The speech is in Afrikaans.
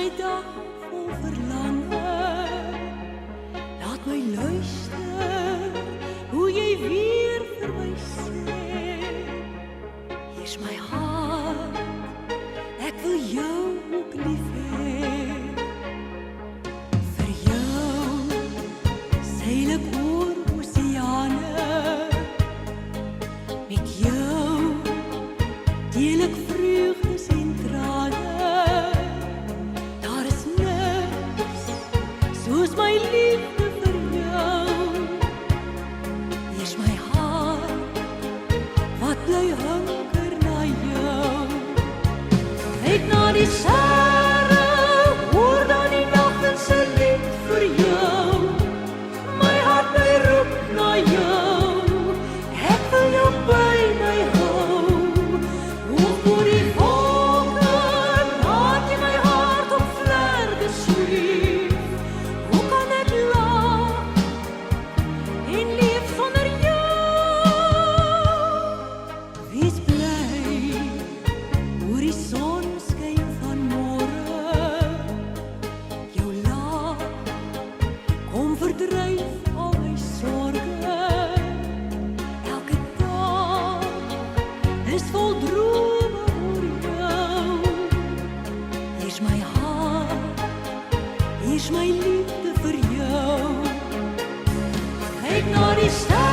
my dag vol verlangen. Laat my luister hoe jy weer vir my sê. Hier's my hart, ek wil jou ook lief hê. Vir jou seil ek oor oseane. Met jou deel ek vreugdes en trane. Daar is niks soos my liefde vir jou. Hier's my hart, wat bly hunker na jou. Kyk na die sterre, hoor dan die nag in sy lied vir jou. My hart bly roep na jou, ek wil jou by my hou. Hoog oor die wolke, laat jy my hart op vlerke sweef. Hoe kan ek lag en leef sonder jou? Wees bly oor die son skyn van môre. Jou lag kom verdryf al my sorge. Elke dag is vol drome oor jou. Hier's my hart, hier's my liefde vir jou. Kyk na die sterre.